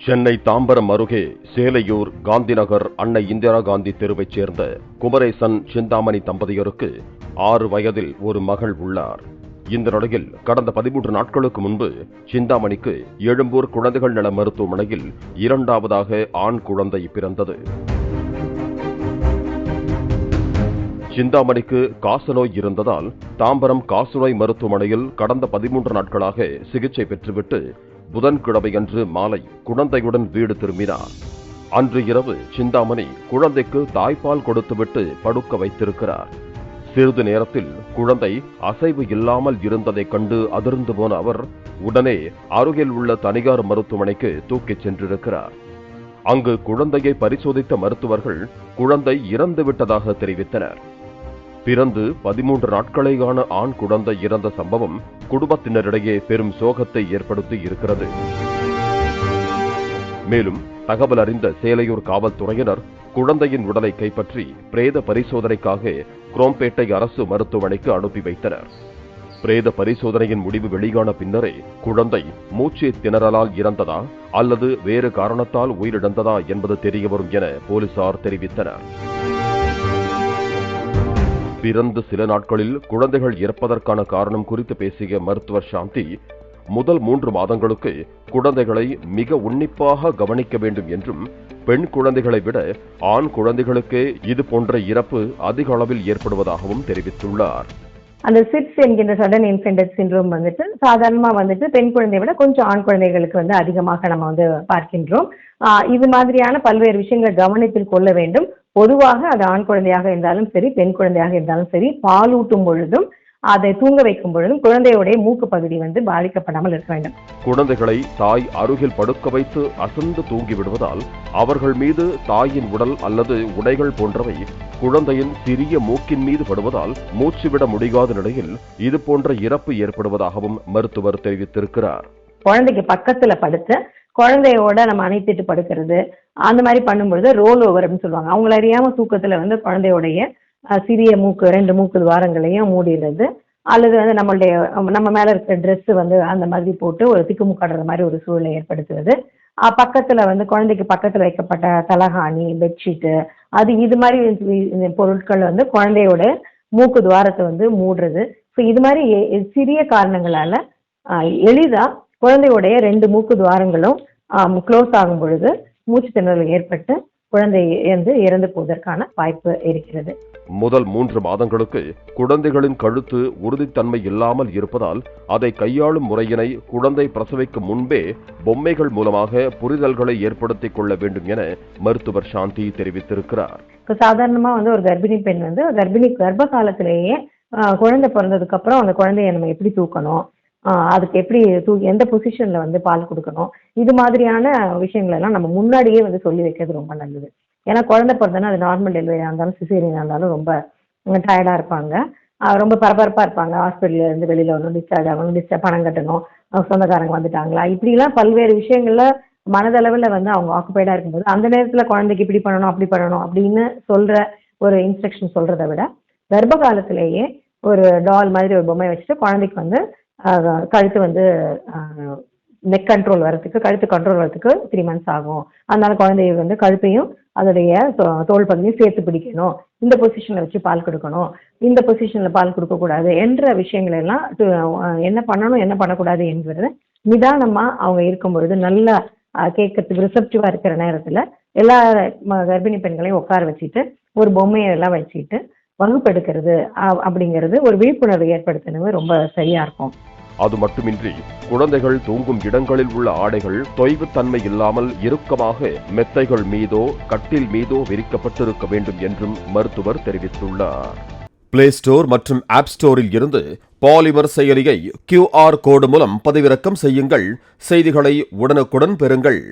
சென்னை தாம்பரம் அருகே சேலையூர் காந்திநகர் அன்னை இந்திரா காந்தி தெருவைச் சேர்ந்த குமரேசன் சிந்தாமணி தம்பதியருக்கு 6 வயதில் ஒரு மகள் உள்ளார். இந்த நிலையில் கடந்த 13 நாட்களுக்கு முன்பு சிந்தாமணிக்கு எழும்பூர் குழந்தைகள் நல மருத்துவமனையில் 2வது ஆண் குழந்தை பிறந்தது. சிந்தாமணிக்கு காசநோய் இருந்ததால் தாம்பரம் காசநோய் மருத்துவமனையில் கடந்த 13 நாட்களாக சிகிச்சை பெற்றுவிட்டு புதன்கிழமையன்று மாலை குழந்தையுடன் வீடு திரும்பினார். அன்று இரவு சிந்தாமணி குழந்தைக்கு தாய்ப்பால் கொடுத்துவிட்டு படுக்க வைத்திருக்கிறார். சிறிது நேரத்தில் குழந்தை அசைவு இல்லாமல் இருந்ததைக் கண்டு அதிர்ந்து போன அவர் உடனே அருகில் உள்ள தனியார் மருத்துவமனைக்கு தூக்கிச் சென்றிருக்கிறார். அங்கு குழந்தையை பரிசோதித்த மருத்துவர்கள் குழந்தை இறந்துவிட்டதாக தெரிவித்தனர். பிறந்து 13 நாட்களேயான ஆண் குழந்தை இறந்த சம்பவம் குடும்பத்தினரிடையே பெரும் சோகத்தை ஏற்படுத்தி இருக்கிறது. மேலும் தகவல் அறிந்த சேலையூர் காவல்துறையினர் குழந்தையின் உடலை கைப்பற்றி பிரேத பரிசோதனைக்காக குரோம்பேட்டை அரசு மருத்துவமனைக்கு அனுப்பி வைத்தனர். பிரேத பரிசோதனையின் முடிவு வெளியான பின்னரே குழந்தை மூச்சு திணறலால் இறந்ததா அல்லது வேறு காரணத்தால் உயிரிழந்ததா என்பது தெரியவரும் என போலீசார் தெரிவித்தனர். பிறந்து சில நாட்களில் குழந்தைகள் இறப்பதற்கான காரணம் குறித்து பேசிய மருத்துவர் சாந்தி, முதல் 3 மாதங்களுக்கு குழந்தைகளை மிக உன்னிப்பாக கவனிக்க வேண்டும் என்றும், பெண் குழந்தைகளை விட ஆண் குழந்தைகளுக்கே இது போன்ற இறப்பு அதிக அளவில் ஏற்படுவதாகவும் தெரிவித்துள்ளார். அந்த சிட்ஸ் என்கின்ற சடன் இன்ஃபென்ட் டெத் சிண்ட்ரோம் சாதாரணமா பெண் குழந்தையை விட கொஞ்சம் ஆண் குழந்தைகளுக்கு அதிகமாக நம்ம பார்க்கின்றோம். இது மாதிரியான பல்வேறு விஷயங்களை கவனத்தில் கொள்ள வேண்டும். பொதுவாக அது ஆண் குழந்தையாக இருந்தாலும் சரி, பெண் குழந்தையாக இருந்தாலும் சரி, பாலூட்டும் பொழுதும் அதை தூங்க வைக்கும் பொழுதும் குழந்தையுடைய மூக்கு பகுதி பாதிக்கப்படாமல் இருக்க வேண்டும். குழந்தைகளை தாய் அருகில் படுக்க வைத்து அசந்து தூங்கி விடுவதால் அவர்கள் மீது தாயின் உடல் அல்லது உடைகள் போன்றவை குழந்தையின் சிறிய மூக்கின் மீது படுவதால் மூச்சுவிட முடியாத நிலையில் இது போன்ற இறப்பு ஏற்படுவதாகவும் மருத்துவர் தெரிவித்திருக்கிறார். குழந்தைக்கு பக்கத்துல படுத்து குழந்தையோட நம்ம அணைத்திட்டு படுக்கிறது, அந்த மாதிரி பண்ணும்பொழுது ரோல் ஓவர் அப்படின்னு சொல்லுவாங்க. அவங்கள அறியாம தூக்கத்துல குழந்தையோடைய சிறிய மூக்கு 2 மூக்கு துவாரங்களையும் மூடிடுறது, அல்லது நம்ம மேல இருக்கிற ட்ரெஸ் அந்த மாதிரி போட்டு ஒரு திக்குமுக்காடுற மாதிரி ஒரு சூழலை ஏற்படுத்துவது. பக்கத்துல குழந்தைக்கு பக்கத்துல வைக்கப்பட்ட தலகாணி, பெட்ஷீட்டு, இது மாதிரி பொருட்கள் குழந்தையோட மூக்கு துவாரத்தை மூடுறது. ஸோ இது மாதிரி சிறிய காரணங்களால எளிதா குழந்தையோடைய 2 மூக்கு துவாரங்களும் க்ளோஸ் ஆகும் பொழுது மூச்சு திணறல் ஏற்பட்டு குழந்தை இறந்து போவதற்கான வாய்ப்பு இருக்கிறது. முதல் 3 மாதங்களுக்கு குழந்தைகளின் கழுத்து உறுதித்தன்மை இல்லாமல் இருப்பதால் அதை கையாளும் முறையினை குழந்தை பிரசவிக்கும் முன்பே பொம்மைகள் மூலமாக புரிதல்களை ஏற்படுத்திக் கொள்ள வேண்டும் என மருத்துவர் சாந்தி தெரிவித்திருக்கிறார். சாதாரணமா ஒரு கர்ப்பிணி பெண் கர்ப்ப காலத்திலேயே குழந்தை பிறந்ததுக்கு அப்புறம் அந்த குழந்தைய நம்ம எப்படி தூக்கணும், அதுக்கு எப்படி எந்த பொசிஷன்ல பால் கொடுக்கணும், இது மாதிரியான விஷயங்கள் எல்லாம் நம்ம முன்னாடியே சொல்லி வைக்கிறது ரொம்ப நல்லது. ஏன்னா குழந்தை பிறந்தனா அது நார்மல் டெலிவரியா இருந்தாலும் சிசேரியனா இருந்தாலும் ரொம்ப டயர்டா இருப்பாங்க, ரொம்ப பரபரப்பா இருப்பாங்க. ஹாஸ்பிட்டல்ல இருந்து வெளியில வரணும், டிஸ்சார்ஜ் ஆகணும், பணம் கட்டணும், சொந்தக்காரங்க வந்துட்டாங்களா, இப்படிலாம் பல்வேறு விஷயங்கள்ல மனதளவில் அவங்க ஆக்குபைடா இருக்கும்போது அந்த நேரத்துல குழந்தைக்கு இப்படி பண்ணணும் அப்படி பண்ணணும் அப்படின்னு சொல்ற ஒரு இன்ஸ்ட்ரக்ஷன் சொல்றதை விட கர்ப்ப காலத்திலேயே ஒரு டால் மாதிரி ஒரு பொம்மை வச்சுட்டு குழந்தைக்கு கழுத்து நெக் கண்ட்ரோல் வரதுக்கு, கழுத்து கண்ட்ரோல் வரதுக்கு 3 months ஆகும். அதனால குழந்தைய கழுத்தையும் அதோடைய தோல் பகுதியும் சேர்த்து பிடிக்கணும், இந்த பொசிஷன்ல வச்சு பால் கொடுக்கணும், இந்த பொசிஷன்ல பால் கொடுக்க கூடாது என்ற விஷயங்கள் எல்லாம் என்ன பண்ணணும் என்ன பண்ணக்கூடாது என்பது நிதானமா அவங்க இருக்கும் பொழுது நல்லா கேட்கறதுக்கு ரிசப்டிவா இருக்கிற நேரத்துல எல்லா கர்ப்பிணி பெண்களையும் உட்கார வச்சுட்டு ஒரு பொம்மையை எல்லாம் வச்சுட்டு வகுப்பெடுக்கிறது அப்படிங்கிறது ஒரு விழிப்புணர்வு ஏற்படுத்தினது ரொம்ப சரியா இருக்கும். அது மட்டுமின்றி குழந்தைகள் தூங்கும் இடங்களில் உள்ள ஆடைகள் தொய்வுத்தன்மை இல்லாமல் இறுக்கமாக மெத்தைகள் மீதோ கட்டில் மீதோ விரிக்கப்பட்டிருக்க வேண்டும் என்றும் மருத்துவர் தெரிவித்துள்ளார். பிளே ஸ்டோர் மற்றும் ஆப் ஸ்டோரில் இருந்து பாலிமர் செயலியை QR கோடு மூலம் பதிவிறக்கம் செய்யுங்கள். செய்திகளை உடனுக்குடன் பெறுங்கள்.